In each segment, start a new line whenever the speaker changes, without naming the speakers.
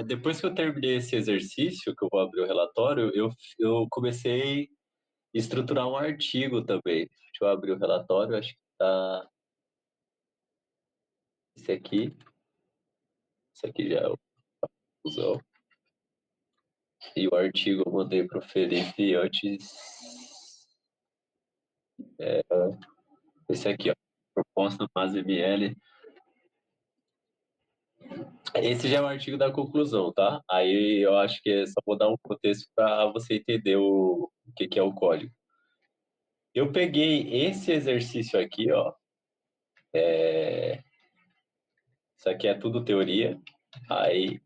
Depois que eu terminei esse exercício, que eu vou abrir o relatório, eu comecei a estruturar um artigo também. Deixa eu abrir o relatório, acho que tá esse aqui. Esse aqui já é o conclusão. E o artigo eu mandei para o Felipe antes. Esse aqui, ó. Proposta MAS-ML. Esse já é o artigo da conclusão, tá? Aí eu acho que só vou dar um contexto para você entender o que é o código. Eu peguei esse exercício aqui, ó. Isso aqui é tudo teoria. Aí,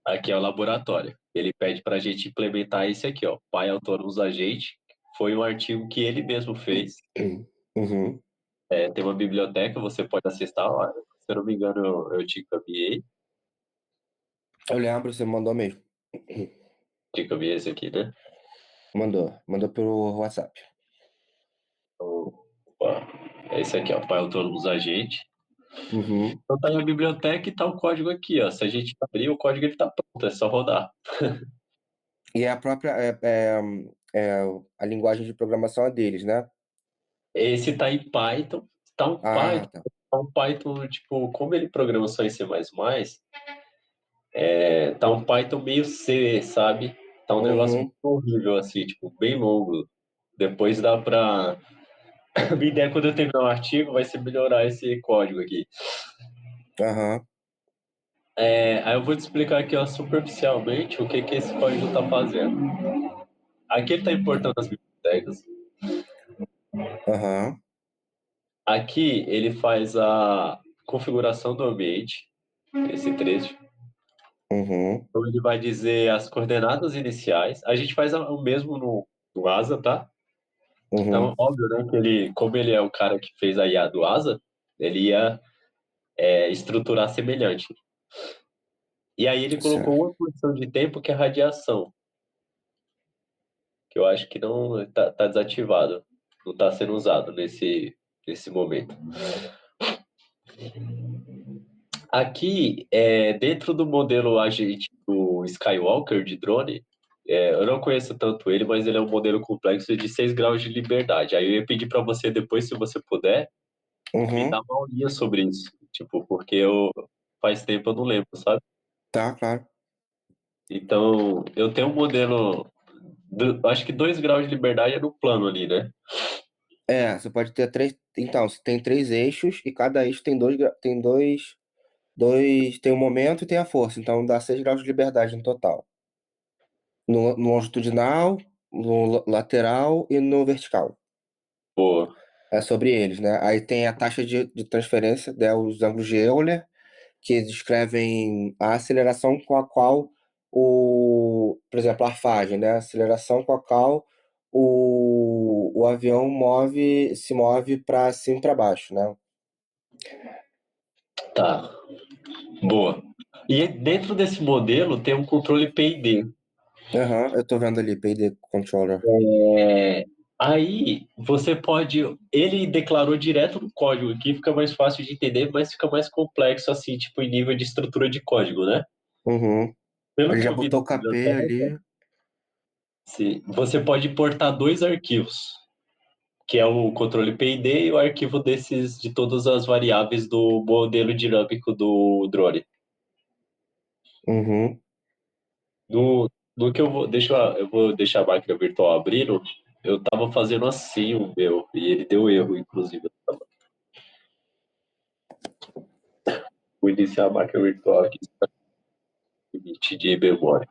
aqui é o laboratório. Ele pede para a gente implementar esse aqui, ó. Pai Autônomos Agente. Foi um artigo que ele mesmo fez.
Uhum.
Tem uma biblioteca, você pode acessar. Ó, se eu não me engano, eu te encaminhei.
Eu lembro, você mandou mesmo.
Te encaminhei esse aqui, né?
Mandou pelo WhatsApp.
Então, ó, é esse aqui, ó. Pai Autônomos Agente.
Uhum.
Então tá aí a biblioteca e tá o código aqui, ó. Se a gente abrir, o código ele tá pronto, é só rodar.
E é a própria é a linguagem de programação é deles, né?
Esse tá em Python, tá um
Ah,
Python,
tá.
tá um Python, tipo, como ele programa só em C++, tá um Python meio C, sabe? Tá um negócio muito
Uhum.
horrível, assim, tipo, bem longo. Depois dá pra... A minha ideia, quando eu terminar o artigo, vai ser melhorar esse código aqui.
Aham.
Aí eu vou te explicar aqui, ó, superficialmente, o que que esse código tá fazendo. Aqui ele tá importando as bibliotecas.
Aham.
Aqui ele faz a configuração do ambiente, esse trecho.
Uhum.
Então ele vai dizer as coordenadas iniciais. A gente faz o mesmo no ASA, tá? Então,
Uhum.
óbvio, né, que ele, como ele é o cara que fez a IA do ASA, ele ia estruturar semelhante. E aí ele colocou
Certo.
uma condição de tempo que é radiação, que eu acho que não tá desativado, não está sendo usado nesse momento. Aqui, dentro do modelo agente do Skywalker de drone, eu não conheço tanto ele, mas ele é um modelo complexo de 6 graus de liberdade. Aí eu ia pedir para você depois, se você puder, me dar
Uhum.
uma aulinha sobre isso. Tipo, porque faz tempo eu não lembro, sabe?
Tá, claro.
Então, eu tenho um modelo, acho que 2 graus de liberdade é no plano ali, né?
É, você pode ter três. Então, você tem três eixos e cada eixo tem tem o momento e tem a força. Então dá 6 graus de liberdade no total. No longitudinal, no lateral e no vertical.
Pô,
É sobre eles, né? Aí tem a taxa de transferência, né, os ângulos de Euler, que descrevem a aceleração com a qual por exemplo, a arfagem, né? A aceleração com a qual o avião se move para cima e para baixo, né?
tá, boa. E dentro desse modelo tem um controle PID.
Aham, eu tô vendo ali, PD Controller.
É, Aí você pode. Ele declarou direto no código aqui, fica mais fácil de entender, mas fica mais complexo, assim, tipo, em nível de estrutura de código, né?
Uhum.
Pelo
Ele
que
já
eu vi
botou
da
o KP
biblioteca,
ali.
você pode importar dois arquivos, que é o controle PID e o arquivo desses de todas as variáveis do modelo dinâmico do drone.
Uhum.
No, no que eu vou. Eu vou deixar a máquina virtual abrindo. Eu tava fazendo assim o meu, e ele deu erro, inclusive. Vou iniciar a máquina virtual aqui, limite de memória.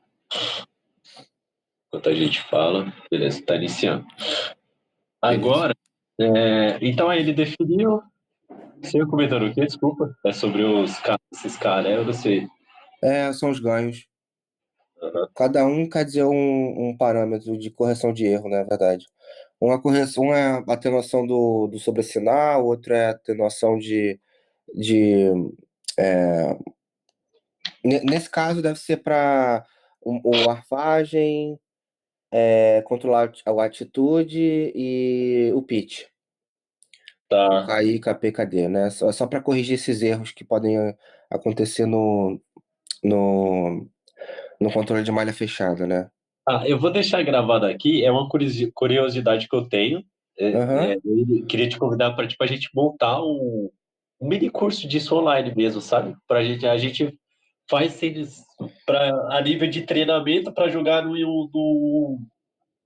Enquanto a gente fala, beleza, está iniciando.
Beleza.
Agora, então aí ele definiu. Você ia comentando o quê? Desculpa. É sobre esses caras, eu não sei.
É, são os ganhos.
Aham.
Cada um quer dizer um parâmetro de correção de erro, na verdade. Uma correção, um é a atenuação do sobressinal, outro é a atenuação de nesse caso deve ser para o arfagem, controlar a altitude e o pitch. O
Tá.
KI, KP, KD, né? Só para corrigir esses erros que podem acontecer no, no controle de malha fechada, né?
Ah, eu vou deixar gravado aqui, é uma curiosidade que eu tenho.
Aham,
Eu queria te convidar para tipo, a gente montar um mini curso disso online mesmo, sabe? A gente faz eles a nível de treinamento para jogar no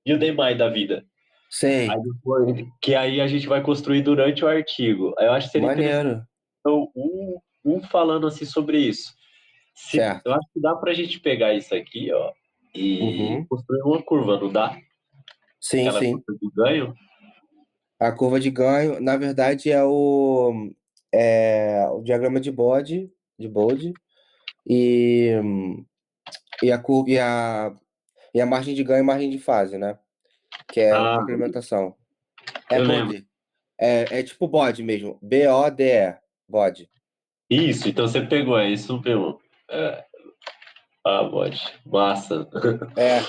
Udemy da vida. Aí
sei,
depois, que aí a gente vai construir durante o artigo. Aí eu acho que seria interessante
maneiro,
então, um falando assim sobre isso. Eu
certo.
acho que dá para a gente pegar isso aqui, ó, e
Uhum.
construir uma curva, não dá?
Sim,
Aquela
sim.
curva de ganho.
A curva de ganho, na verdade, o diagrama de Bode, e, e a curva e a margem de ganho e margem de fase, né? Que é a
Ah,
complementação. É
eu lembro.
Bode. É tipo bode mesmo. BODE. Bode.
Isso, então você pegou, é isso mesmo. É, pode. Massa.
É,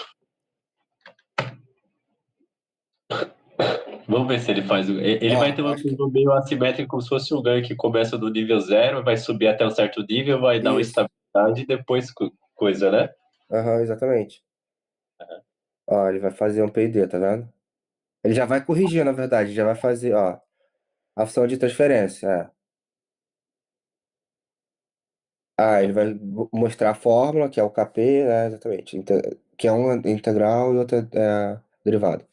Vamos ver se ele faz. Ele vai
ó,
ter
eu
uma
acho que
curva meio assimétrica, como se fosse um ganho que começa do nível zero, vai subir até um certo nível, vai dar uma
isso.
estabilidade e depois coisa, né?
Aham, exatamente. Ó, ele vai fazer um P&D, tá vendo? Ele já vai corrigir, na verdade, já vai fazer, ó, a função de transferência. Ele vai mostrar a fórmula, que é o KP, né, exatamente, que é uma integral e outra derivada.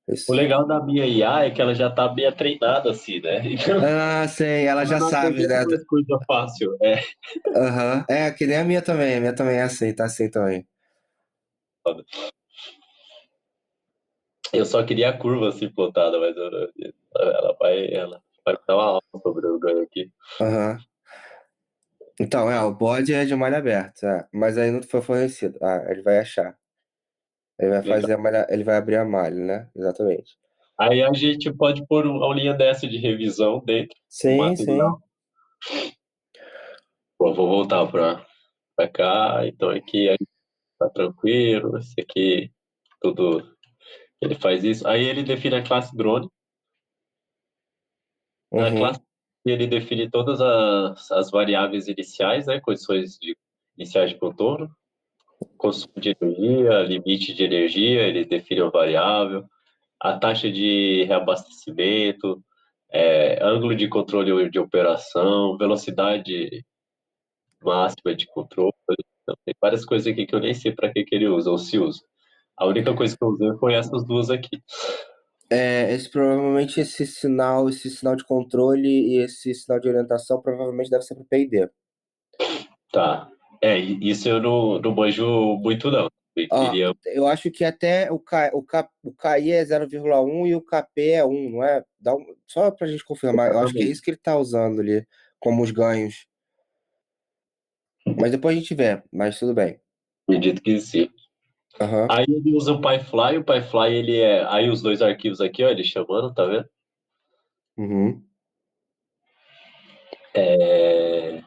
O
Isso.
legal da minha IA é que ela já tá meio treinada assim, né? Então
Ah, sei, ela
ela
já
não
sabe,
apresenta
né?
mais coisa fácil. É,
Aham. É, que nem a minha também é assim, tá assim também.
eu só queria a curva assim plotada, mas ela vai dar uma aula sobre o ganho aqui.
Aham. Então, o bode é de malha aberta, mas aí não foi fornecido. Ah, ele vai achar. Ele vai
Legal.
fazer a malha, ele vai abrir a malha, né? Exatamente.
Aí a gente pode pôr uma linha dessa de revisão dentro do
Sim, sim.
material. Bom, vou voltar para cá. Então aqui a gente tá tranquilo. Esse aqui, tudo. Ele faz isso. Aí ele define a classe drone. Na classe
Uhum.
ele define todas as variáveis iniciais, né? Condições iniciais de contorno, consumo de energia, limite de energia, ele define a variável, a taxa de reabastecimento, ângulo de controle de operação, velocidade máxima de controle. Então, tem várias coisas aqui que eu nem sei para que que ele usa ou se usa. A única coisa que eu usei foi essas duas aqui.
Provavelmente esse sinal de controle e esse sinal de orientação provavelmente deve ser para o P&D.
Tá. Isso eu não manjo muito, não. Eu
Ó,
queria.
eu acho que até o KI é 0,1 e o KP é 1, não é? Só pra gente confirmar, eu acho que é isso que ele tá usando ali, como os ganhos. Mas depois a gente vê, mas tudo bem.
Acredito que sim.
Aham.
Aí ele usa o PyFly ele é. Aí os dois arquivos aqui, ó, ele chamando, tá vendo?
Uhum.
É,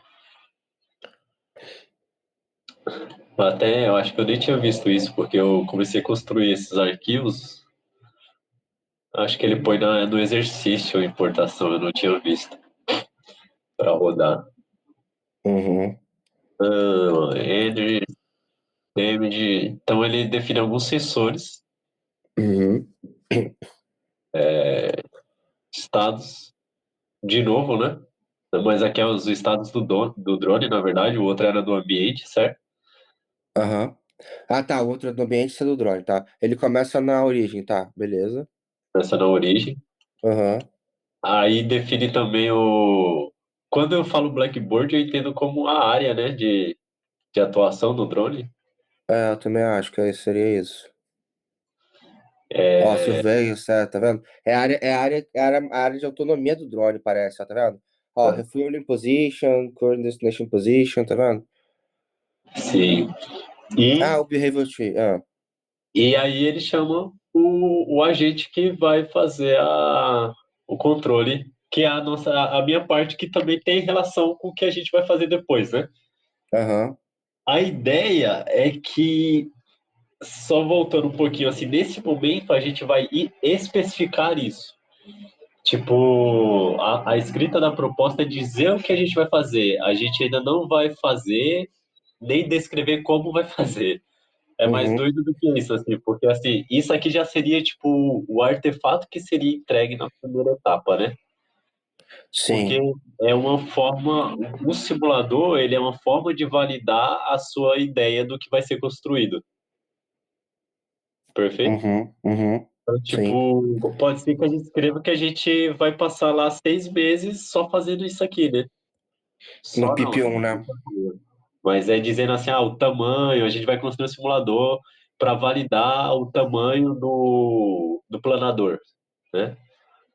até eu acho que eu nem tinha visto isso, porque eu comecei a construir esses arquivos. Acho que ele põe no exercício a importação, eu não tinha visto para rodar.
Uhum.
Energy, damage. Então ele define alguns sensores,
Uhum.
estados, de novo, né? Mas aqui é os estados do drone, na verdade, o outro era do ambiente, certo?
Aham. Ah, tá, o outro é do ambiente esse é do drone, tá? Ele começa na origem, tá? Beleza.
Essa na origem.
Aham.
Aí define também o. Quando eu falo blackboard, eu entendo como a área, né, de atuação do drone.
É, eu também acho que seria isso. Ó,
É,
surveillance, tá vendo? A área de autonomia do drone, parece, ó, tá vendo? Ó, refueling position, current destination position, tá vendo?
sim. E,
O behavior tree,
e aí ele chama o agente que vai fazer o controle, que é a minha parte, que também tem relação com o que a gente vai fazer depois, né?
aham,
A ideia é que, só voltando um pouquinho assim, nesse momento a gente vai especificar isso. Tipo, a escrita da proposta é dizer o que a gente vai fazer. A gente ainda não vai fazer, nem descrever como vai fazer. É mais
Uhum,
doido do que isso, assim, porque assim, isso aqui já seria tipo o artefato que seria entregue na primeira etapa, né? Porque
sim.
é uma forma, o simulador, ele é uma forma de validar a sua ideia do que vai ser construído. Perfeito?
Uhum, uhum,
Então,
sim.
tipo, pode ser que a gente escreva que a gente vai passar lá 6 meses só fazendo isso aqui, né?
No
Só não,
PP1, né?
mas é dizendo assim, ah, o tamanho, a gente vai construir um simulador para validar o tamanho do planador, né?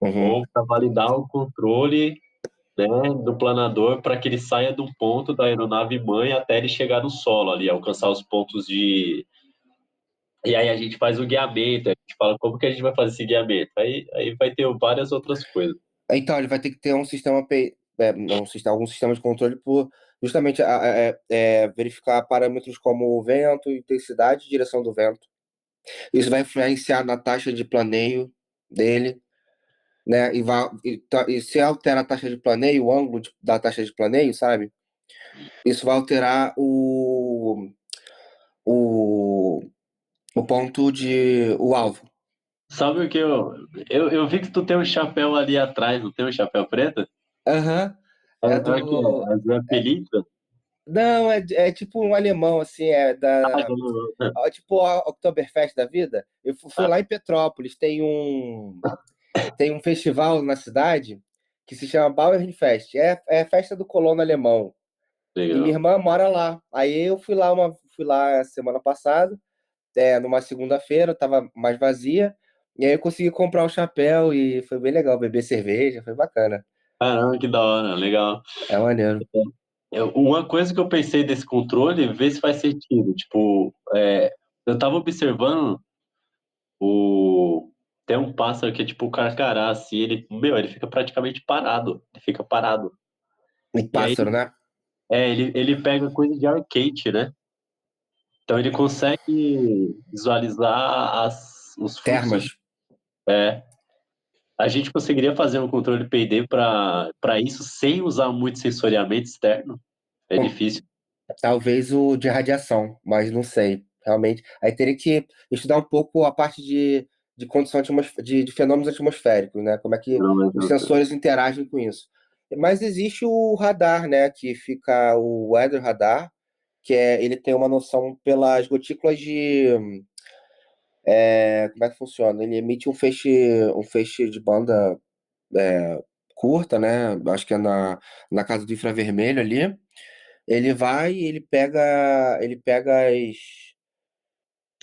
Uhum.
Ou para validar o controle, né, do planador para que ele saia de um ponto da aeronave mãe até ele chegar no solo ali, alcançar os pontos de. E aí a gente faz o guiamento, a gente fala como que a gente vai fazer esse guiamento. Aí vai ter várias outras coisas.
Então, ele vai ter que ter um sistema, não, algum sistema de controle por justamente verificar parâmetros como vento, intensidade e direção do vento. Isso vai influenciar na taxa de planeio dele, né? E se altera a taxa de planeio, o ângulo da taxa de planeio, sabe? Isso vai alterar o, o alvo.
Sabe o que eu vi que tu tem um chapéu ali atrás, não tem um chapéu preto?
Aham. É
É o que
do.
é? É Pelita?
Não, é tipo um alemão, assim,
Ah, não, não, não.
tipo a Oktoberfest da vida. Eu fui
Ah,
lá em Petrópolis, tem um festival na cidade que se chama Bauernfest. É a festa do colono alemão. E minha
legal.
irmã mora lá. Aí eu fui lá semana passada, numa segunda-feira, tava mais vazia. E aí eu consegui comprar um chapéu e foi bem legal, beber cerveja, foi bacana.
Caramba, que da hora, legal.
É maneiro.
Uma coisa que eu pensei desse controle, ver se faz sentido. Tipo, eu tava observando o. Tem um pássaro que é tipo o carcará, assim, ele fica praticamente parado. Ele fica parado.
E
E aí,
pássaro, né?
ele pega coisa de arcade, né? Então ele consegue visualizar os fluxos.
Termas.
É, a gente conseguiria fazer um controle P&D para isso sem usar muito sensoriamento externo? É difícil.
Talvez o de radiação, mas não sei, realmente. Aí teria que estudar um pouco a parte de condição de fenômenos atmosféricos, né? Como é que
Não, mas
os sensores interagem com isso. Mas existe o radar, né? Que fica o Weather Radar, ele tem uma noção pelas gotículas como é que funciona? Ele emite um feixe de banda curta, né? Acho que é na casa do infravermelho ali. Ele vai, ele pega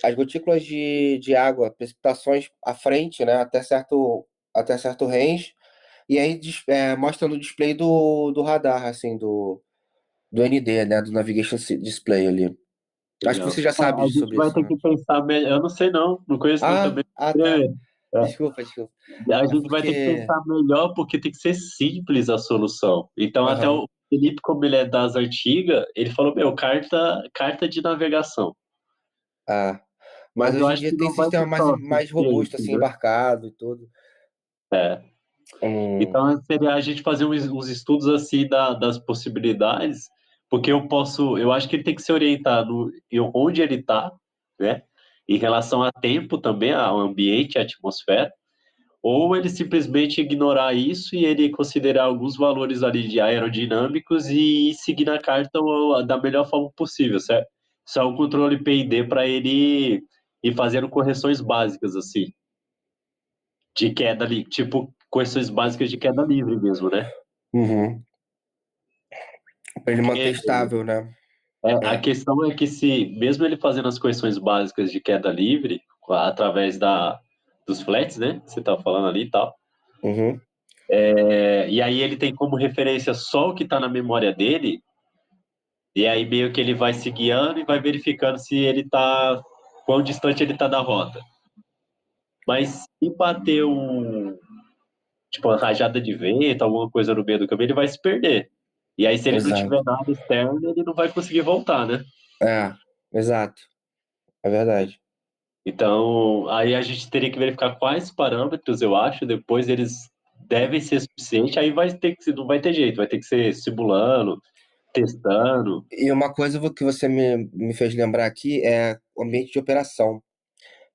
as gotículas de água, precipitações à frente, né, até certo range, e aí mostra no display do radar, assim, do ND, né, do Navigation Display ali. Acho que
legal.
você já sabe
A gente
sobre
vai
isso,
ter
né?
que pensar melhor. Eu não sei não, não conheço não também.
Tá.
É.
Desculpa, desculpa.
A
É
gente vai ter que
porque.
pensar melhor porque tem que ser simples a solução. Então até
Aham.
o Felipe, como ele é das antigas, ele falou, meu, carta de navegação.
Ah. Mas
Mas eu
hoje em
acho
dia
que
tem
não vai
sistema
ser só
mais robusto,
suficiente,
assim,
né?
embarcado e tudo.
É.
Hum,
Então seria a gente fazer uns estudos assim das possibilidades, porque eu acho que ele tem que se orientar em onde ele está, né? Em relação a tempo também, ao ambiente, à atmosfera, ou ele simplesmente ignorar isso e ele considerar alguns valores ali de aerodinâmicos e seguir na carta da melhor forma possível, certo? Isso é um controle P&D para ele ir fazendo correções básicas assim, de queda ali, tipo correções básicas de queda livre mesmo, né?
uhum. Pra ele manter
Porque
estável, né?
a
É.
questão é que se, mesmo ele fazendo as correções básicas de queda livre, através dos flats, né? Que você estava falando ali e tal,
Uhum.
e aí ele tem como referência só o que está na memória dele, e aí meio que ele vai se guiando e vai verificando se ele está, quão distante ele está da rota. Mas se bater tipo, uma rajada de vento, alguma coisa no meio do caminho, ele vai se perder. E aí, se ele não
Exato.
tiver nada externo, ele não vai conseguir voltar, né?
É, exato. É verdade.
Então, aí a gente teria que verificar quais parâmetros, eu acho, depois eles. devem ser suficientes, aí vai ter que, não vai ter jeito, vai ter que ser simulando, testando,
E uma coisa que você me fez lembrar aqui é o ambiente de operação.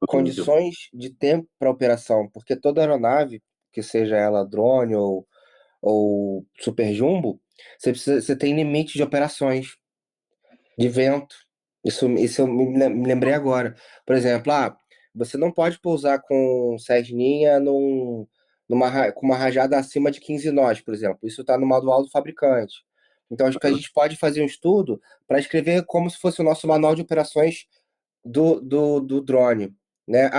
Condições de tempo para operação, porque toda aeronave, que seja ela drone ou super jumbo, você tem limite de operações, de vento. Isso eu me lembrei agora. Por exemplo, você não pode pousar com Cessninha com uma rajada acima de 15 nós, por exemplo. Isso está no manual do fabricante. Então, acho que a gente pode fazer um estudo para escrever como se fosse o nosso manual de operações do drone, né?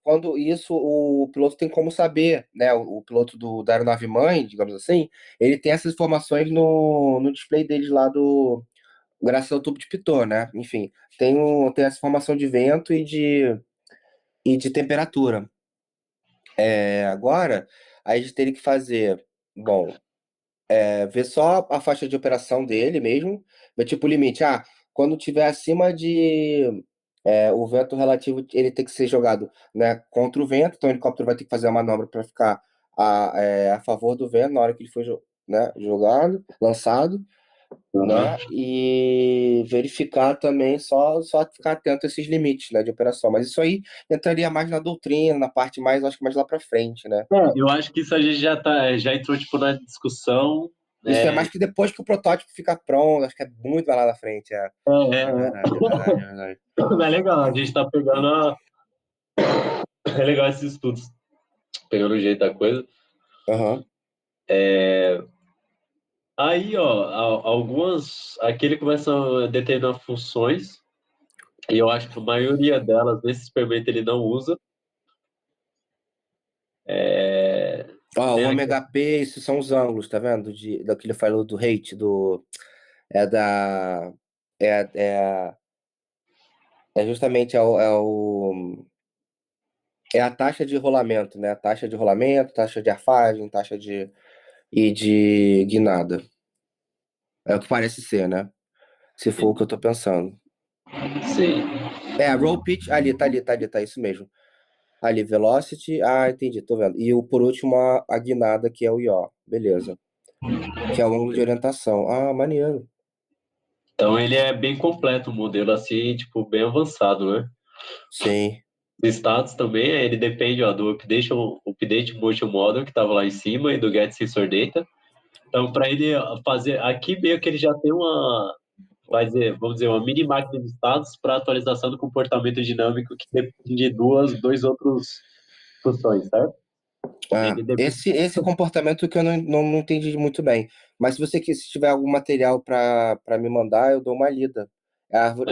Quando isso o piloto tem como saber, né? O piloto da aeronave mãe, digamos assim, ele tem essas informações no display deles lá graças ao tubo de pitot, né? Enfim, tem essa informação de vento e de temperatura. Agora, a gente teria que fazer, bom, ver só a faixa de operação dele mesmo, ver tipo o limite. Quando tiver acima de o vento relativo, ele tem que ser jogado, né, contra o vento, então o helicóptero vai ter que fazer a manobra para ficar a favor do vento na hora que ele foi, né, jogado, lançado,
Aham.
né, e verificar também, só ficar atento a esses limites, né, de operação. Mas isso aí entraria mais na doutrina, na parte mais, acho que mais lá para frente, né?
Eu acho que isso a gente já entrou tipo na discussão.
Isso é
É,
mais que depois que o protótipo fica pronto, acho que é muito mais lá na frente. É verdade, é verdade, é verdade.
é legal, a gente tá pegando é legal esses estudos, pegando o jeito da coisa.
Aham.
Aí, ó, algumas. Aqui ele começa a determinar funções, e eu acho que a maioria delas, nesse experimento, ele não usa. É,
Ó, o
tem aqui,
ômega P, esses são os ângulos, tá vendo? Daquele falou do rate, é da, é, é, é justamente é a taxa de rolamento, né? A taxa de rolamento, taxa de arfagem, e de guinada. É o que parece ser, né? Se for o que eu tô pensando.
sim.
Roll pitch, ali, tá, isso mesmo. Ali, velocity, entendi, tô vendo. E por último, a guinada, que é o IO, beleza. Que é o ângulo de orientação. Maneiro.
Então ele é bem completo, o modelo assim, tipo, bem avançado, né?
Sim.
Os status também, ele depende, ó, do Update Motion Model, que estava lá em cima, e do Get Sensor Data. Então, para ele fazer, aqui meio que ele já tem vamos dizer, uma mini máquina de status para atualização do comportamento dinâmico que depende de dois outros funções, certo? Ele depende.
Esse comportamento que eu não entendi muito bem. Mas se tiver algum material para me mandar, eu dou uma lida. A árvore,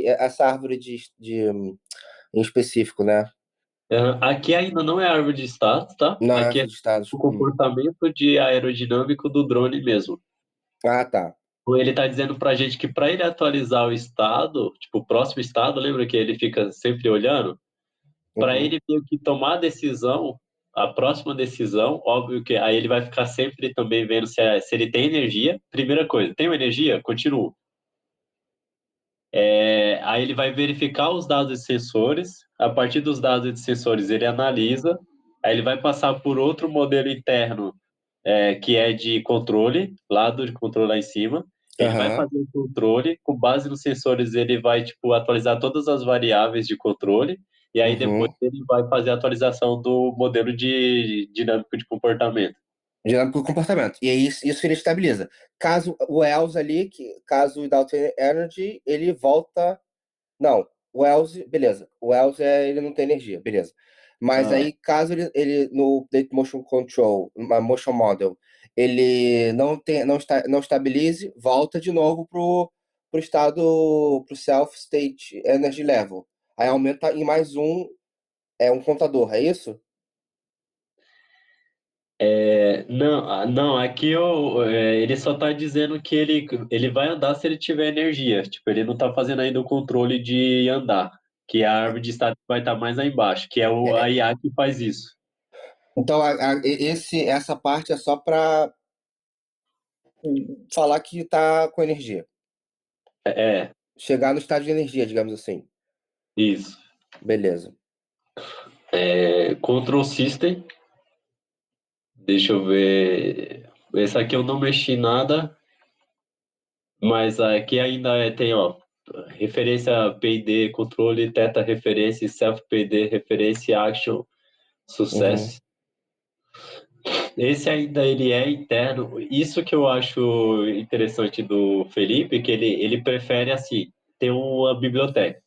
essa árvore em específico, né?
Aqui ainda não é árvore de status, tá?
Não é
Aqui é
árvore de estados.
o comportamento de aerodinâmico do drone mesmo.
Tá.
Ele está dizendo para a gente que para ele atualizar o estado, tipo, o próximo estado, lembra que ele fica sempre olhando? Para
Uhum,
ele meio que tomar a decisão, a próxima decisão, óbvio que aí ele vai ficar sempre também vendo se ele tem energia. Primeira coisa, tem energia? Continua. Aí ele vai verificar os dados de sensores. A partir dos dados de sensores, ele analisa. Aí ele vai passar por outro modelo interno, que é de controle, lado de controle lá em cima. Ele vai
aham,
fazer o controle, com base nos sensores, ele vai tipo, atualizar todas as variáveis de controle. E aí depois
uhum.
ele vai fazer a atualização do modelo de dinâmico de comportamento.
Dinâmico do comportamento. E aí isso ele estabiliza. Caso o Wells ali, caso o Without Energy, ele volta. Não, o Wells, beleza. O Wells ele não tem energia, beleza. Mas
Ah,
aí, caso ele no Update Motion Control, uma Motion Model, ele não estabilize, volta de novo pro estado, pro Self State Energy Level. Aí aumenta em mais um contador, é isso?
não, não, aqui ele só está dizendo que ele vai andar se ele tiver energia. Tipo, ele não está fazendo ainda o controle de andar, que a árvore de status vai estar mais aí embaixo, que é
É,
a IA que faz isso.
Então, essa parte é só para falar que está com energia.
É,
Chegar no estado de energia, digamos assim.
isso.
Beleza.
Control System, Deixa eu ver. Esse aqui eu não mexi nada, mas aqui ainda tem, ó, referência PID, controle, teta referência, self PID, referência, action,
Uhum,
sucesso. Esse ainda ele é interno. Isso que eu acho interessante do Felipe, que ele prefere assim, ter uma biblioteca.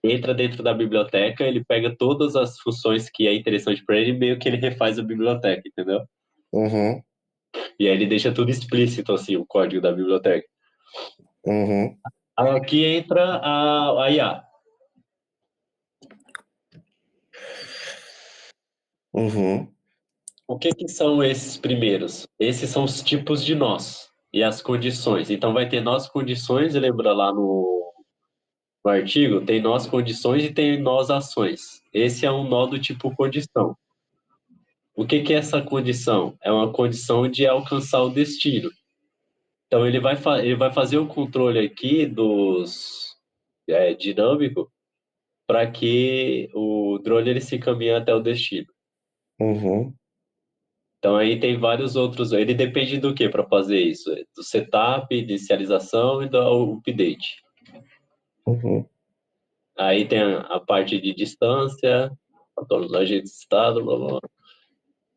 Entra dentro da biblioteca, ele pega todas as funções que é interessante para ele, e meio que ele refaz a biblioteca, entendeu?
uhum,
E aí ele deixa tudo explícito assim, o código da biblioteca.
uhum,
Aqui entra a IA.
uhum,
O que que são esses primeiros? Esses são os tipos de nós e as condições. Então vai ter nós condições, lembra lá no artigo, tem nós condições e tem nós ações. Esse é um nó do tipo condição. O que que é essa condição? É uma condição de alcançar o destino. Então ele vai fazer o controle aqui dos dinâmico para que o drone ele se caminhe até o destino.
uhum,
Então aí tem vários outros. Ele depende do que para fazer isso? Do setup, inicialização e do update.
uhum.
Aí tem a parte de distância, atualizagem de estado, blá, blá, blá.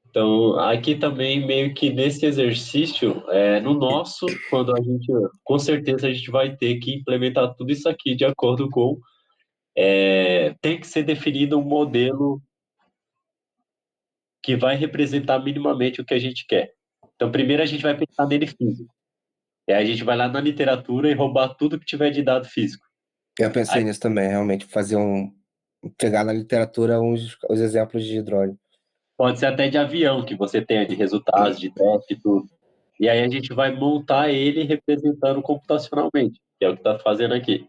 Então, aqui também, meio que nesse exercício, no nosso, quando a gente, com certeza, a gente vai ter que implementar tudo isso aqui de acordo com, tem que ser definido um modelo que vai representar minimamente o que a gente quer. Então, primeiro a gente vai pensar nele físico. E aí a gente vai lá na literatura e roubar tudo que tiver de dado físico.
Eu
Aí
pensei nisso também, realmente, pegar na literatura os exemplos de drone.
pode ser até de avião que você tenha, de resultados, de teste e tudo. E aí a gente vai montar ele representando computacionalmente, que é o que está fazendo aqui.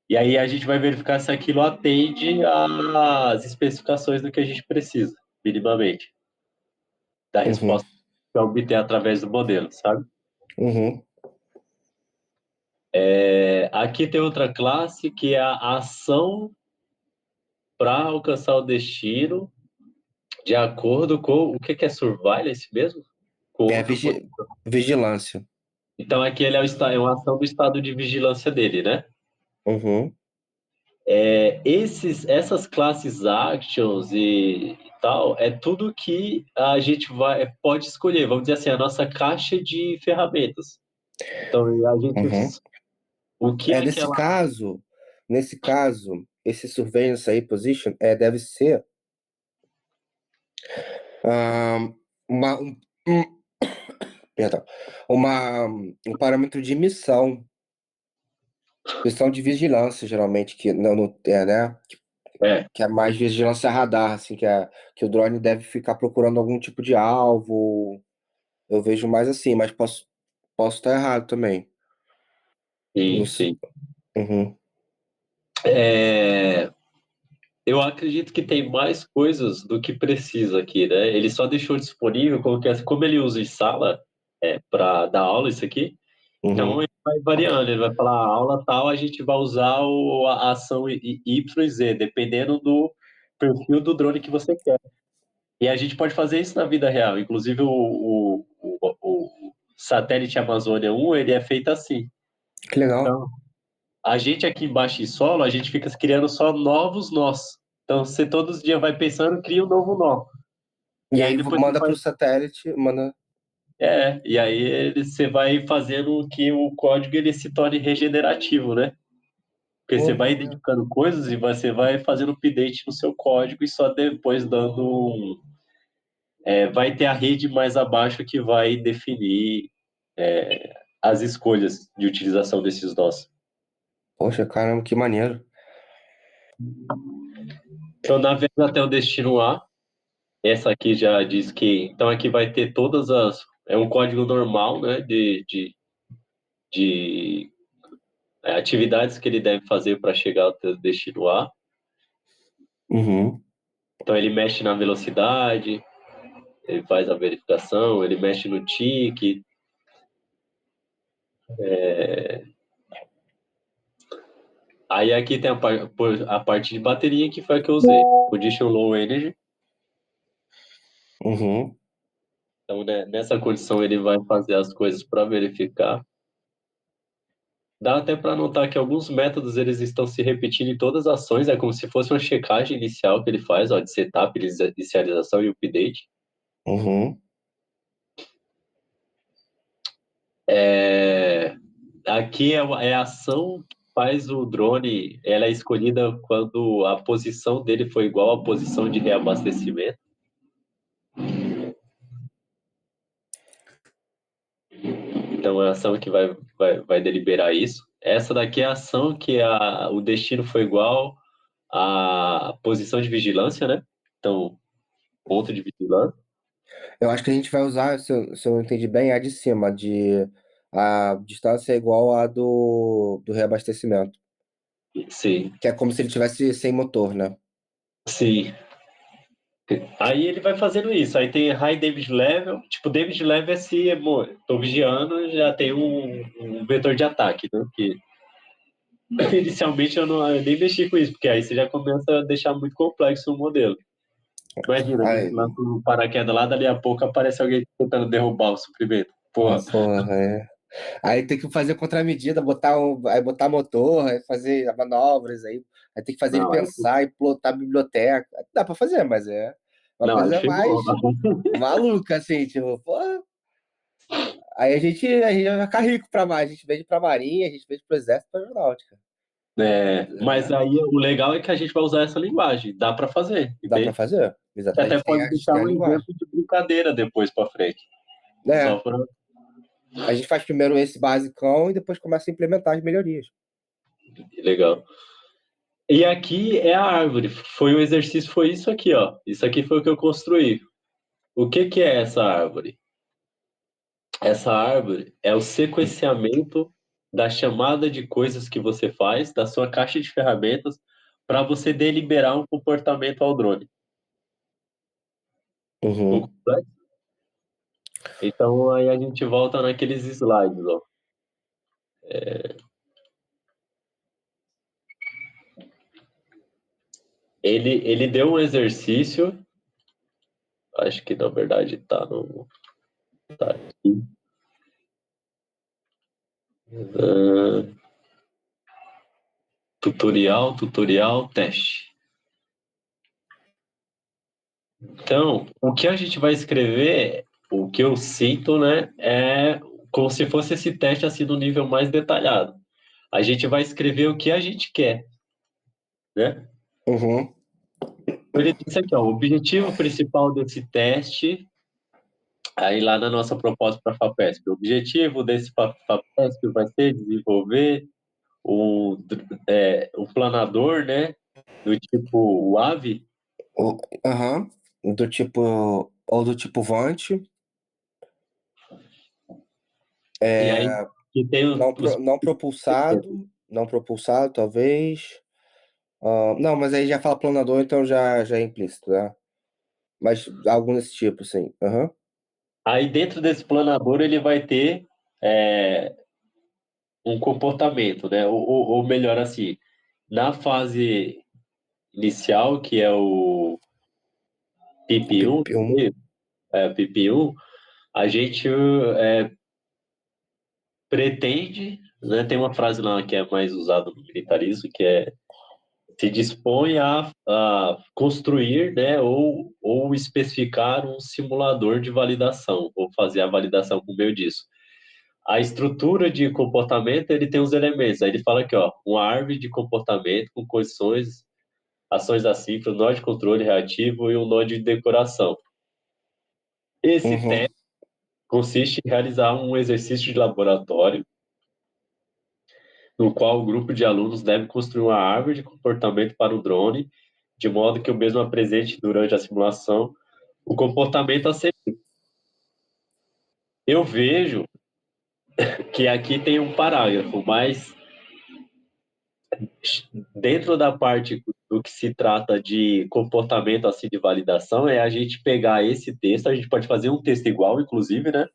E aí a gente vai verificar se aquilo atende às especificações do que a gente precisa, minimamente, da
Uhum,
resposta para obter através do modelo, sabe?
uhum.
Aqui tem outra classe que é a ação para alcançar o destino de acordo com o que é surveillance mesmo? Com
É
outro.
vigilância.
Então aqui ele é uma ação do estado de vigilância dele, né?
Uhum,
Essas classes actions e tal, é tudo que a gente pode escolher, vamos dizer assim, a nossa caixa de ferramentas. Então, a gente,
uhum.
o que
É,
é aquela.
nesse caso, esse surveillance aí, position, deve ser ah, uma, um, perdão, um parâmetro de missão de vigilância, geralmente, que não né?
É,
Que é mais vigilância radar, assim, que o drone deve ficar procurando algum tipo de alvo. Eu vejo mais assim, mas posso estar errado também. Não
sim,
sei.
sim.
Uhum,
É, eu acredito que tem mais coisas do que precisa aqui, né? Ele só deixou disponível, como ele usa em sala para dar aula, isso aqui. Então
uhum.
ele vai variando, ele vai falar, a aula tal, a gente vai usar a ação Y e Z, dependendo do perfil do drone que você quer. E a gente pode fazer isso na vida real. Inclusive o satélite Amazônia 1, ele é feito assim.
Que legal.
Então, a gente aqui embaixo em solo, a gente fica criando só novos nós. Então, você todos os dias vai pensando, cria um novo nó.
E
E aí
aí
depois você
manda para
vai,
o satélite, manda.
e aí você vai fazendo que o código ele se torne regenerativo, né? Porque você
Pô, que
vai
maneiro.
identificando coisas e você vai fazendo update no seu código e só depois vai ter a rede mais abaixo que vai definir as escolhas de utilização desses nós.
Poxa, caramba, que maneiro.
Então, navega até o destino A. Essa aqui já diz que. Então, aqui vai ter todas as. É um código normal, né? De atividades que ele deve fazer para chegar até o destino A.
Uhum.
Então, ele mexe na velocidade, ele faz a verificação, ele mexe no tique. Aí aqui tem a parte de bateria que foi a que eu usei. Condition Low Energy.
Uhum.
Então, né, nessa condição, ele vai fazer as coisas para verificar. Dá até para notar que alguns métodos eles estão se repetindo em todas as ações, é como se fosse uma checagem inicial que ele faz, ó, de setup, inicialização e update.
Uhum.
É, aqui é a ação que faz o drone, ela é escolhida quando a posição dele foi igual à posição de reabastecimento. Então é a ação que vai deliberar isso. Essa daqui é a ação que o destino foi igual à posição de vigilância, né? Então, ponto de vigilância.
Eu acho que a gente vai usar, se eu entendi bem, a de cima, de a distância é igual à do reabastecimento.
Sim,
Que é como se ele tivesse sem motor, né?
sim. Aí ele vai fazendo isso. Aí tem high damage level. Tipo, damage level é se bom, tô vigiando, já tem um vetor de ataque, né? Que inicialmente eu nem mexi com isso, porque aí você já começa a deixar muito complexo o modelo. Imagina, a gente
Aí,
lá com o paraquedas lá, dali a pouco aparece alguém tentando derrubar o suprimento. Porra,
porra, é. Aí tem que fazer contramedida, aí botar motor, aí fazer manobras, aí tem que fazer ele
não, aí,
pensar e plotar a biblioteca. Dá pra fazer, mas é uma
não, aí
coisa mais
ferrou.
maluca, assim, tipo, porra. Aí a gente vai ficar rico pra mais, a gente vende pra marinha, a gente vende pro exército, pra aeronáutica.
É, mas
É,
aí o legal é que a gente vai usar essa linguagem. Dá para fazer,
dá pra
entende?
fazer,
Você
exatamente,
até pode
a gente
deixar
tem a
um
linguagem.
exemplo de brincadeira depois para frente. Só
É,
para.
a gente faz primeiro esse basicão e depois começa a implementar as melhorias.
Legal. E aqui é a árvore. Foi o exercício, foi isso aqui, ó. Isso aqui foi o que eu construí. O que que é essa árvore? Essa árvore é o sequenciamento da chamada de coisas que você faz, da sua caixa de ferramentas, para você deliberar um comportamento ao drone. Ficou
Uhum,
complexo? Então aí a gente volta naqueles slides, ó. Ele deu um exercício, acho que na verdade tá no. Tá aqui. Ah, tutorial, tutorial, teste. Então, o que a gente vai escrever, o que eu sinto, né, é como se fosse esse teste assim no nível mais detalhado. A gente vai escrever o que a gente quer, né?
uhum,
Ele disse aqui, ó, o objetivo principal desse teste, aí lá na nossa proposta para a FAPESP, o objetivo desse FAPESP vai ser desenvolver o planador, né, do tipo WAV,
aham, do tipo, ou do tipo Vant,
e aí
é,
que tem os.
não propulsado, talvez. Não, mas aí já fala planador, então já é implícito, né? Mas algum desse tipo, sim. Aham.
Aí dentro desse planador ele vai ter é, um comportamento, né? Ou melhor assim, na fase inicial, que é o
O
PP1,
PP1.
PP1, a gente pretende, né? Tem uma frase lá que é mais usada no militarismo, que é se dispõe a construir, né? Ou especificar um simulador de validação, ou fazer a validação por meio disso. A estrutura de comportamento, ele tem os elementos. Aí ele fala aqui, ó, uma árvore de comportamento com condições, ações assíncronas, nó de controle reativo e um nó de decoração. Esse
Uhum,
teste consiste em realizar um exercício de laboratório no qual o grupo de alunos deve construir uma árvore de comportamento para o drone, de modo que o mesmo apresente durante a simulação o comportamento a ser. Eu vejo que aqui tem um parágrafo, mas dentro da parte do que se trata de comportamento assim de validação, é a gente pegar esse texto, a gente pode fazer um texto igual, inclusive, né?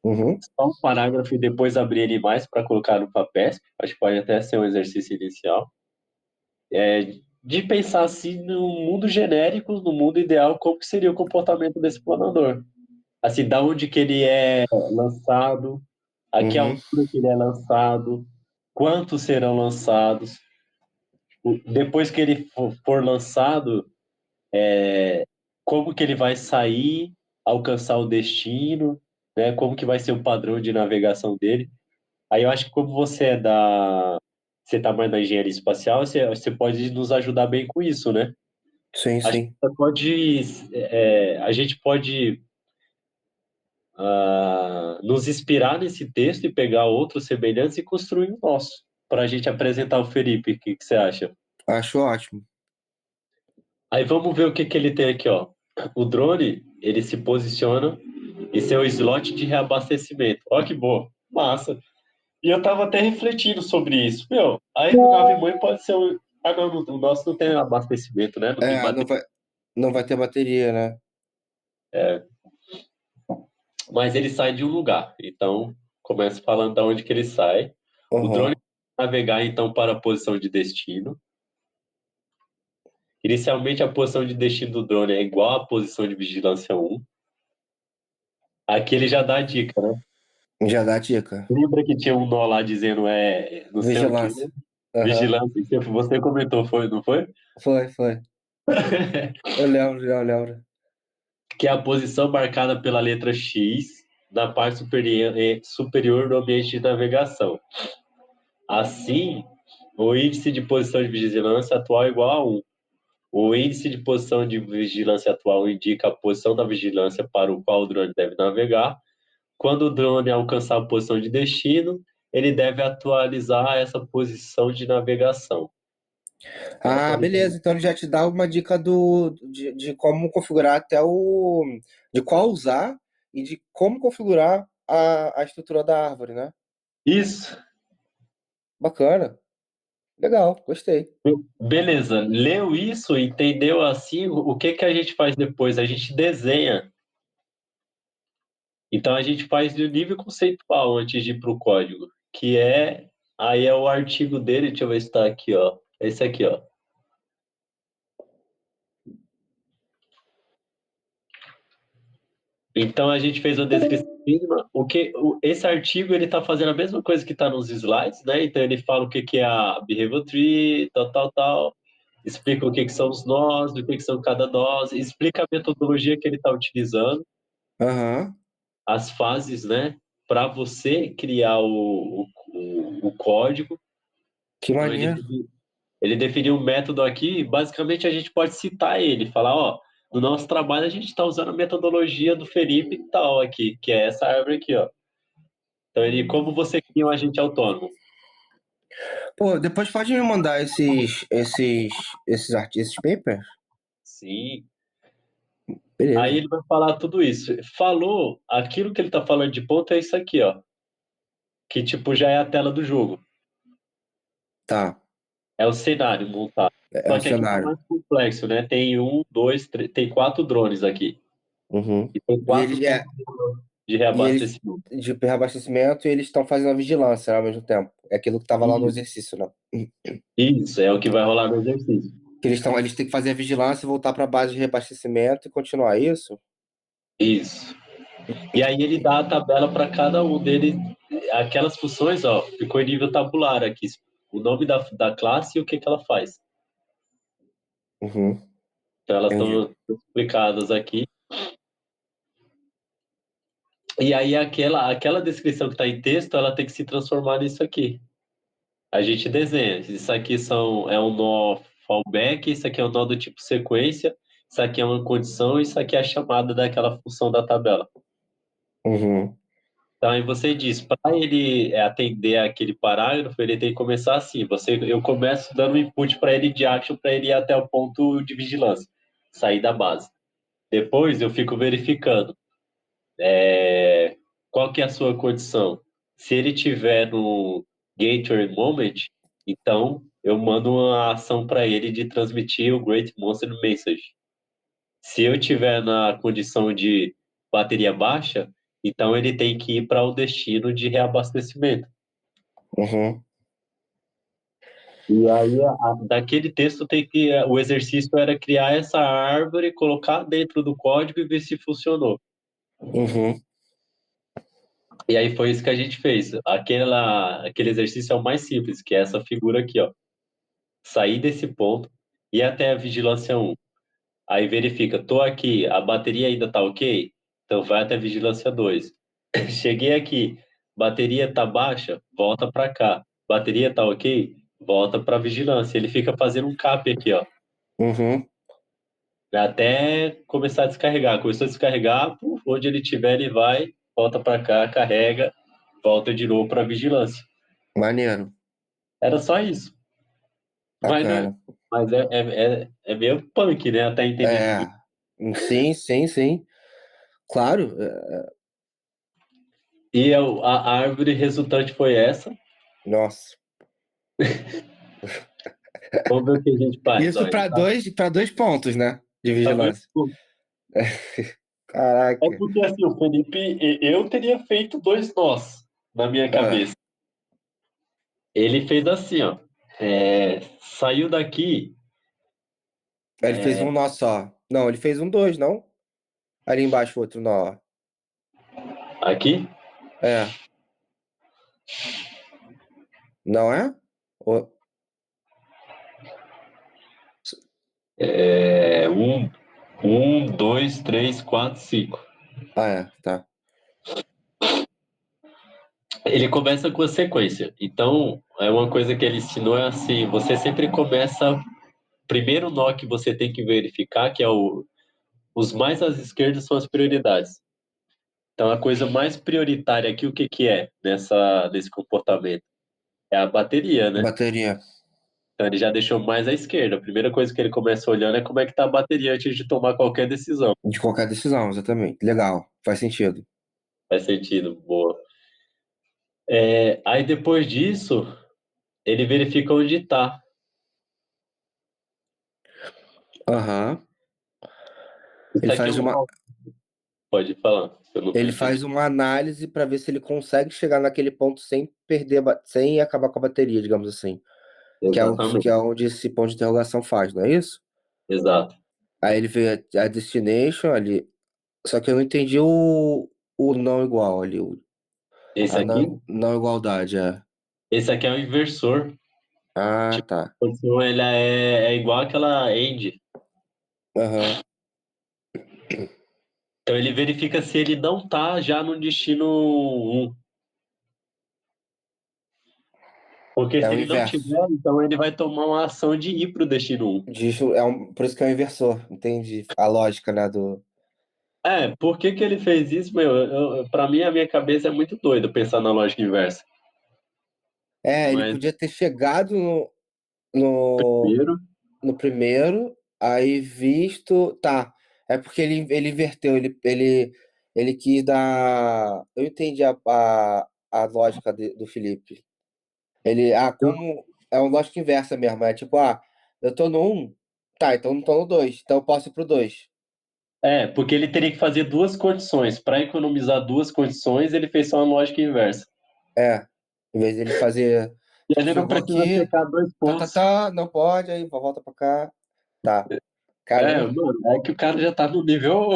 uhum,
Só um parágrafo e depois abrir ele mais para colocar no papel. Acho que pode até ser um exercício inicial. de pensar assim no mundo genérico, no mundo ideal, como que seria o comportamento desse planador. Assim, da onde que ele é lançado, a que
Uhum.
altura que ele é lançado, quantos serão lançados. Depois que ele for lançado, como que ele vai sair, alcançar o destino, né? Como que vai ser o padrão de navegação dele. Aí eu acho que como você está mais na engenharia espacial, você pode nos ajudar bem com isso, né?
Sim,
Acho que
sim.
a gente pode nos inspirar nesse texto e pegar outros semelhantes e construir o nosso, para a gente apresentar o Felipe. O que que você acha?
Acho ótimo.
Aí vamos ver o que que ele tem aqui, ó. O drone, ele se posiciona em seu slot de reabastecimento. Ó que boa, massa. E eu tava até refletindo sobre isso. Meu, a aeronave-mãe pode ser o... Ah, não, o nosso não tem abastecimento, né? Não tem
É,
bateria.
não vai ter bateria, né?
Mas ele sai de um lugar. Então, começa falando da onde que ele sai. O drone
Uhum.
vai navegar, então, para a posição de destino. Inicialmente, a posição de destino do drone é igual à posição de vigilância um. Aqui ele já dá a dica, né?
Já dá dica.
Lembra que tinha um nó lá dizendo não sei o quê?
Vigilância. Aham.
Vigilância. Você comentou, foi, não foi?
Foi, foi. Eu lembro.
Que é a posição marcada pela letra X na parte superior do ambiente de navegação. Assim, o índice de posição de vigilância atual é igual a 1. O índice de posição de vigilância atual indica a posição da vigilância para o qual o drone deve navegar. Quando o drone alcançar a posição de destino, ele deve atualizar essa posição de navegação. Essa
Ah, beleza. Então ele já te dá uma dica de como configurar até o. De qual usar e de como configurar a estrutura da árvore, né?
Isso.
Bacana. Legal, gostei.
Beleza. Leu isso, entendeu assim? O que que a gente faz depois? A gente desenha. Então a gente faz do nível conceitual antes de ir para o código, que é aí é o artigo dele, deixa eu ver se está aqui, ó. Esse aqui, ó. Então a gente fez a descrição mínima. Esse artigo ele está fazendo a mesma coisa que está nos slides, né? Então ele fala o que que é a behavior tree, tal, tal, tal. Explica o que que são os nós, o que que são cada nós, explica a metodologia que ele está utilizando,
Aham.
as fases, né? Para você criar o código.
Que
Então
maneiro.
ele definiu um método aqui, basicamente a gente pode citar ele, falar, ó, no nosso trabalho a gente está usando a metodologia do Felipe e tal aqui, que é essa árvore aqui, ó. Então ele, como você cria um agente autônomo?
Pô, depois pode me mandar esses papers?
Sim. Aí
Beleza.
ele vai falar tudo isso. Falou, aquilo que ele está falando de ponto é isso aqui, ó, que tipo já é a tela do jogo.
Tá.
É o cenário montado.
É
Só
o
que aqui tá
cenário.
mais complexo, né? Tem um, dois, três, tem quatro drones aqui.
Uhum.
E tem
E
quatro
eles,
pontos de
e eles
reabastecimento.
de reabastecimento e eles estão fazendo a vigilância ao mesmo tempo. É aquilo que estava lá no
Isso,
exercício, né?
isso é o que vai rolar no exercício.
Que eles têm que fazer a vigilância e voltar para a base de reabastecimento e continuar isso?
Isso. E aí ele dá a tabela para cada um deles. Aquelas funções, ó, ficou em nível tabular aqui. O nome da classe e o que que ela faz.
Uhum.
Então elas
Entendi.
estão explicadas aqui. E aí aquela descrição que está em texto, ela tem que se transformar nisso aqui. A gente desenha. Isso aqui é um nó fallback, isso aqui é um nó do tipo sequência, isso aqui é uma condição, isso aqui é a chamada daquela função da tabela.
Uhum.
Então, aí você diz, para ele atender aquele parágrafo, ele tem que começar assim. Eu começo dando um input para ele de action para ele ir até o ponto de vigilância, sair da base. Depois eu fico verificando qual que é a sua condição. Se ele tiver no Gateway Moment, então eu mando uma ação para ele de transmitir o Great Monster Message. Se eu tiver na condição de bateria baixa, então ele tem que ir para o destino de reabastecimento.
Uhum.
E aí, daquele texto tem que, o exercício era criar essa árvore, colocar dentro do código e ver se funcionou.
Uhum,
E aí foi isso que a gente fez. Aquele exercício é o mais simples, que é essa figura aqui, ó. Sair desse ponto, ir até a vigilância um. Aí verifica, tô aqui, a bateria ainda tá ok? Então vai até a vigilância 2. Cheguei aqui, bateria tá baixa? Volta para cá. Bateria tá ok? Volta para vigilância. Ele fica fazendo um cap aqui, ó,
uhum.
até começar a descarregar. Começou a descarregar, puf, onde ele tiver, ele vai, volta para cá, carrega, volta de novo para vigilância.
Maneiro,
Era só isso. Mas, né,
bacana.
mas é meio punk, né? Até entender tudo.
É, sim, sim, sim. Claro,
E a árvore resultante foi essa.
nossa.
Vamos ver o que a gente faz. Ó,
Isso
ele
para dois pontos, né? De
tá dois
vigilância.
pontos. É
Caraca.
porque assim, o Felipe, eu teria feito dois nós na minha
Ah,
cabeça. Ele fez assim, ó. Saiu daqui,
ele fez um nó só. Não, ele fez um dois, não? Ali embaixo, outro nó.
aqui,
É, não é? O-
dois, três, quatro, cinco.
Ah, é, tá.
Ele começa com a sequência. Então, é uma coisa que ele ensinou é assim: você sempre começa. Primeiro nó que você tem que verificar, que é os mais às esquerdas são as prioridades. Então, a coisa mais prioritária aqui, o que que é nesse comportamento? É a bateria, né?
Bateria.
Então, ele já deixou mais à esquerda. A primeira coisa que ele começa olhando é como é que tá a bateria antes de tomar qualquer decisão.
De qualquer decisão, exatamente. Legal, faz sentido.
Faz sentido, boa. Aí, depois disso, ele verifica onde está.
Aham.
Isso
Ele
aqui é
faz
um
uma,
nó. Pode falar, eu não
ele
perdi.
faz uma análise para ver se ele consegue chegar naquele ponto sem perder, sem acabar com a bateria, digamos assim. Que
Exatamente,
é onde esse ponto de interrogação faz, não é isso?
exato.
Aí ele vê a destination ali. Só que eu não entendi o não igual ali.
Esse
A
aqui,
não igualdade, é.
esse aqui é o inversor.
Ah,
Tipo,
tá.
a posição, ela é igual aquela end.
Aham.
Então ele verifica se ele não tá já no destino um. Porque
É
se
o
ele não
inverso.
tiver, então ele vai tomar uma ação de ir para o destino um.
Por isso que é o inversor. Entendi a lógica, né, do...
Por que que ele fez isso, meu? Para mim, a minha cabeça é muito doida pensar na lógica inversa.
É, ele
Mas,
podia ter chegado no,
primeiro,
no primeiro, aí visto... Tá, é porque ele inverteu, ele quis dar... Eu entendi a lógica do Felipe. Como é uma lógica inversa mesmo, é tipo, eu tô no um, tá, então não tô no dois, então eu posso ir pro dois.
porque ele teria que fazer duas condições. Para economizar duas condições, ele fez só uma lógica inversa.
É, em vez dele fazer,
E
tipo,
ele não
jogou
precisa
aqui,
checar dois pontos.
não pode, aí volta pra cá, tá. Caramba,
Mano, é que o cara já tá no nível.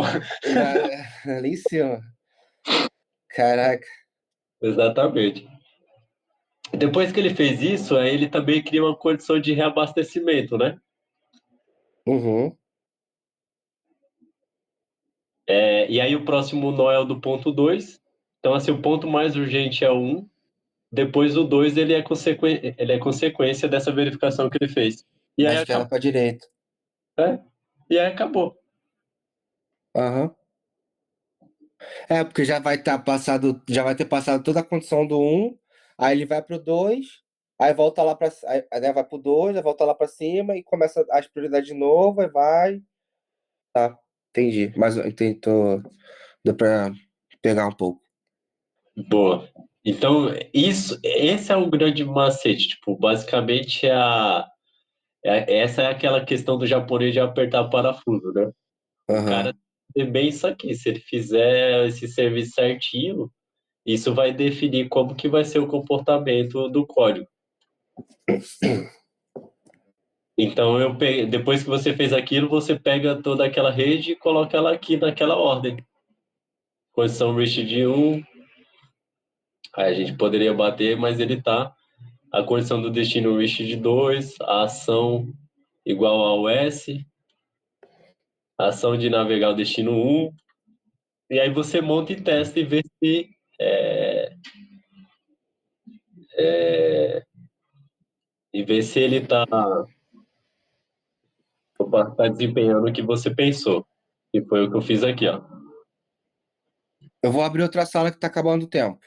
ali em cima, caraca.
Exatamente. Depois que ele fez isso, aí ele também cria uma condição de reabastecimento, né?
Uhum.
E aí o próximo nó é o do ponto 2. Então, assim, o ponto mais urgente é o 1. Depois o 2 ele é consequência dessa verificação que ele fez. E
Da
aí
esquerda
acabou.
pra direita.
É, e aí acabou.
Aham. É, porque já vai ter passado toda a condição do um, aí ele vai pro dois, aí volta lá aí, né, vai pro dois, aí volta lá pra cima e começa as prioridades de novo, aí vai. Tá, entendi. Mas eu entendi, deu pra pegar um pouco.
Boa. Então, esse é o grande macete. Tipo, basicamente, essa é aquela questão do japonês de apertar parafuso, né? O cara
Aham.
tem bem isso aqui. Se ele fizer esse serviço certinho, isso vai definir como que vai ser o comportamento do código. Então depois que você fez aquilo, você pega toda aquela rede e coloca ela aqui naquela ordem. Condição Rich de um, aí a gente poderia bater, mas ele tá. A condição do destino Rich de 2, a ação igual ao S, a ação de navegar o destino um, e aí você monta e testa e vê se ele tá desempenhando o que você pensou. E foi o que eu fiz aqui, ó.
Eu vou abrir outra sala que tá acabando o tempo.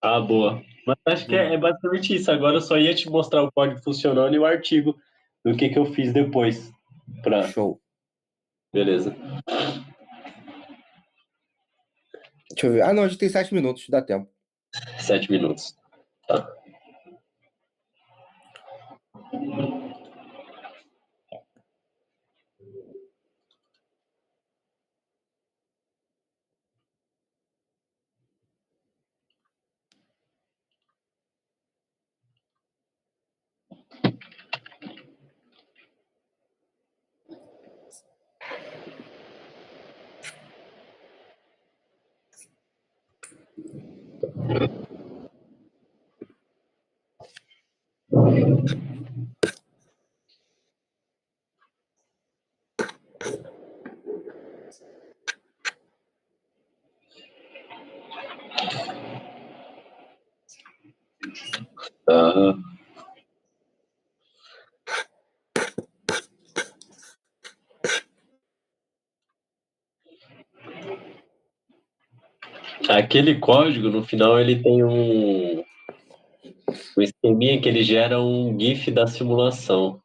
Ah, boa. Mas acho que é basicamente isso. Agora eu só ia te mostrar o código funcionando e o artigo do que eu fiz depois. Pra...
Show.
Beleza.
Deixa eu ver. Ah, não, a gente tem 7 minutos, dá tempo.
7 minutos. Tá. Aham. Aquele código, no final, ele tem um esqueminha que ele gera um GIF da simulação.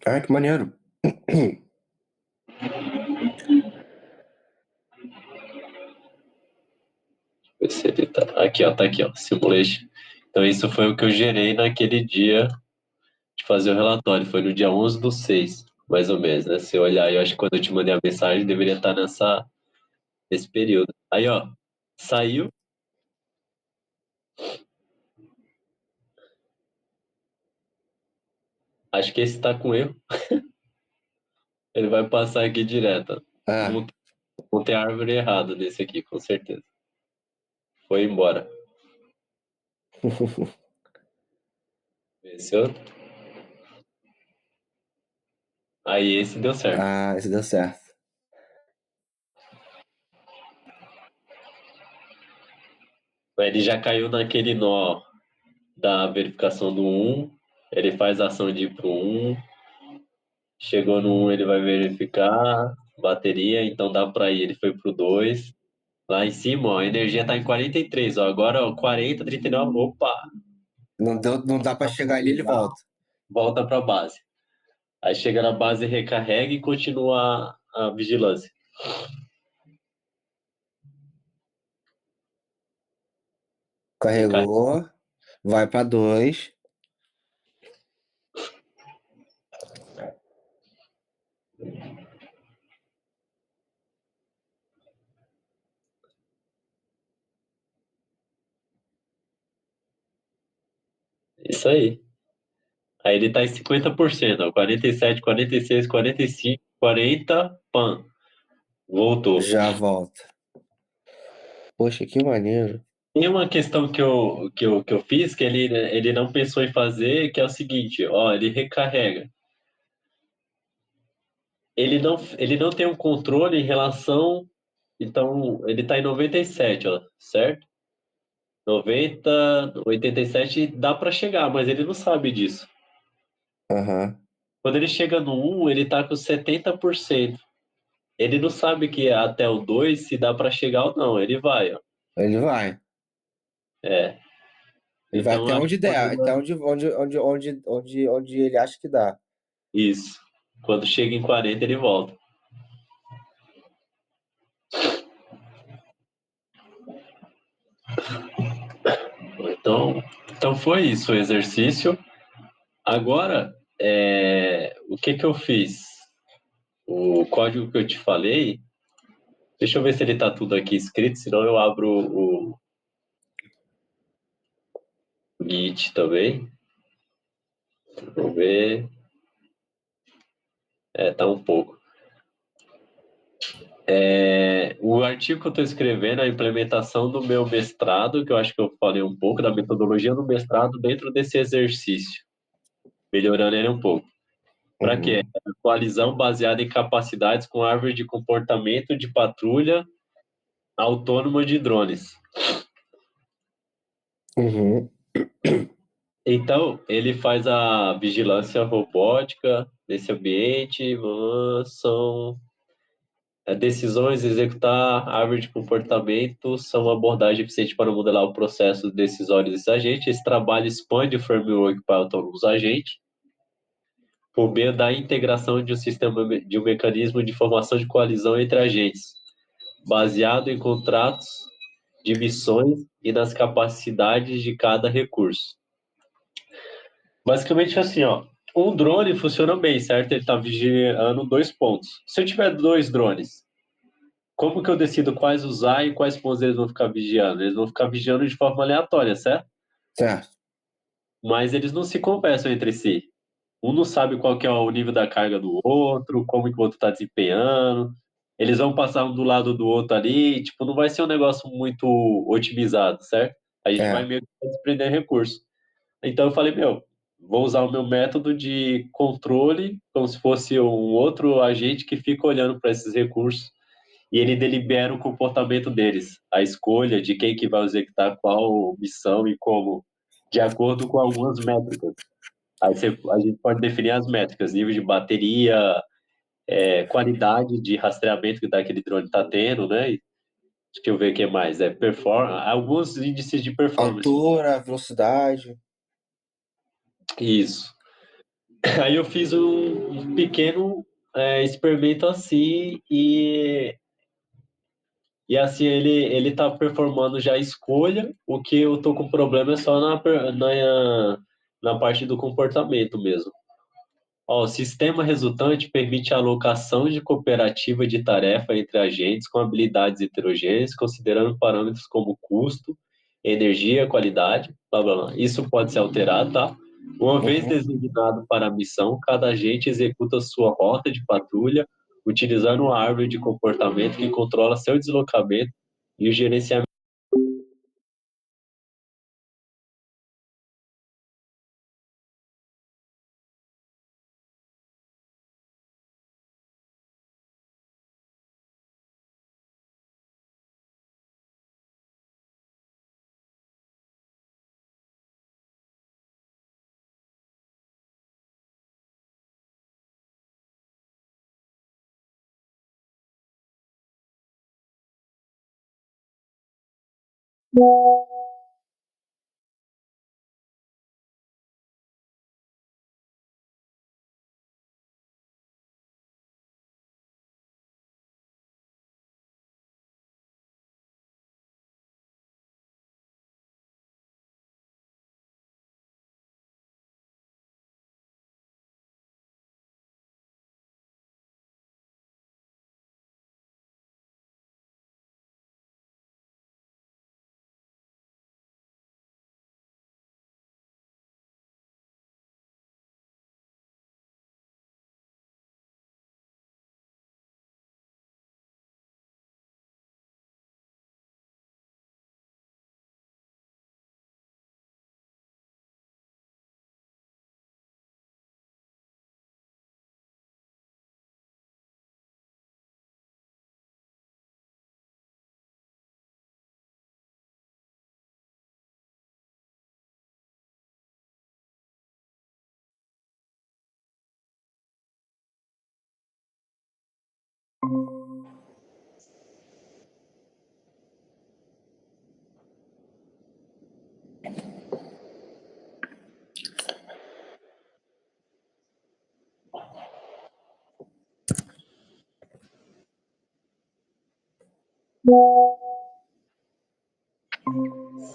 Ah, que maneiro.
Ver se ele tá... Aqui, ó, tá aqui, ó. Simulation. Então, isso foi o que eu gerei naquele dia de fazer o relatório. Foi no dia 11/6, mais ou menos, né? Se eu olhar, eu acho que quando eu te mandei a mensagem, deveria estar nesse período. Aí, ó, saiu. Acho que esse tá com erro. Ele vai passar aqui direto.
Ah,
Não, não tem árvore errada nesse aqui, com certeza. Foi embora. Esse outro. Aí esse deu certo.
ah, esse deu certo.
Ele já caiu naquele nó da verificação do um. Ele faz a ação de ir pro um. Chegou no um, ele vai verificar bateria, então dá para ir. Ele foi pro 2. Lá em cima, ó, a energia tá em 43, ó. Agora, ó, 40, 39, opa,
Não deu, não dá pra chegar ali, ele volta.
volta pra base. Aí chega na base, recarrega e continua a vigilância. Recarrega.
Carregou, vai pra 2.
Isso aí. Aí ele tá em 50%, ó. 47, 46, 45, 40, pam. Voltou.
Já volta. Poxa, que maneiro.
Tem uma questão que eu fiz que ele não pensou em fazer, que é o seguinte, ó, ele recarrega. Ele não tem um controle em relação. Então, ele está em 97, ó, certo? 90, 87 dá para chegar, mas ele não sabe disso.
Aham.
Quando ele chega no um, ele está com 70%. Ele não sabe que até o 2 se dá para chegar ou não. Ele vai, ó.
Ele vai.
É.
Ele vai
Então,
até
eu acho que
onde der, até onde ele acha que dá.
isso. Quando chega em 40, ele volta. Então foi isso o exercício. Agora, o que eu fiz? O código que eu te falei, deixa eu ver se ele tá tudo aqui escrito, senão eu abro o Git também. Vamos ver. Tá um pouco. O artigo que eu estou escrevendo é a implementação do meu mestrado, que eu acho que eu falei um pouco da metodologia do mestrado dentro desse exercício, melhorando ele um pouco. Para quê?
Uhum,
Coalizão baseada em capacidades com árvore de comportamento de patrulha autônoma de drones.
uhum,
Então, ele faz a vigilância robótica desse ambiente, são decisões, executar árvore de comportamento, são uma abordagem eficiente para modelar o processo decisório desses agentes. Esse trabalho expande o framework para autônomos agentes, por meio da integração de um sistema de um mecanismo de formação de coalizão entre agentes, baseado em contratos de missões e nas capacidades de cada recurso. Basicamente assim, ó, um drone funciona bem, certo? Ele está vigiando dois pontos. Se eu tiver dois drones, como que eu decido quais usar e quais pontos eles vão ficar vigiando? Eles vão ficar vigiando de forma aleatória, certo?
certo.
Mas eles não se conversam entre si. Um não sabe qual que é o nível da carga do outro, como que o outro está desempenhando. Eles vão passar um do lado do outro ali, tipo, não vai ser um negócio muito otimizado, certo? A gente vai
É,
meio que desprender recurso. Então eu falei, meu, vou usar o meu método de controle, como se fosse um outro agente que fica olhando para esses recursos e ele delibera o comportamento deles, a escolha de quem que vai executar qual missão e como, de acordo com algumas métricas. A gente pode definir as métricas, nível de bateria, qualidade de rastreamento que aquele drone está tendo, né? Deixa eu ver o que mais. Alguns índices de performance.
altura, velocidade.
Isso. Aí eu fiz um pequeno experimento assim e assim ele tá performando já a escolha. O que eu tô com problema é só na parte do comportamento mesmo. Ó, o sistema resultante permite a alocação de cooperativa de tarefa entre agentes com habilidades heterogêneas, considerando parâmetros como custo, energia, qualidade, blá blá blá. Isso pode ser alterado, tá? Uma vez
Uhum.
designado para a missão, cada agente executa sua rota de patrulha utilizando uma árvore de comportamento que controla seu deslocamento e o gerenciamento.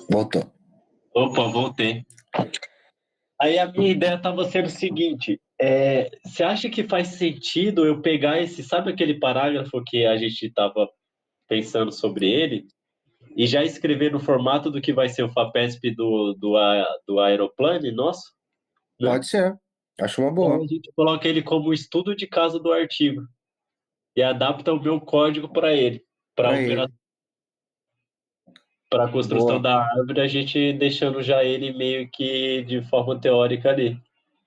Voltou.
Opa, voltei. Aí a minha ideia estava sendo o seguinte: você acha que faz sentido eu pegar sabe aquele parágrafo que a gente estava pensando sobre ele, e já escrever no formato do que vai ser o FAPESP do Aeroplane, nosso, né?
Pode ser. Acho uma
Então
boa
a gente coloca ele como estudo de caso do artigo e adapta o meu código para ele, para
para
operação,
ele.
para a construção
Boa.
da árvore, a gente deixando já ele meio que de forma teórica ali.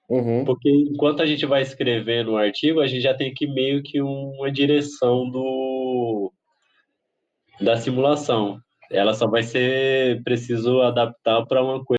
Uhum.
Porque enquanto a gente vai escrevendo o artigo, a gente já tem que meio que uma direção da simulação. Ela só vai ser preciso adaptar para uma coisa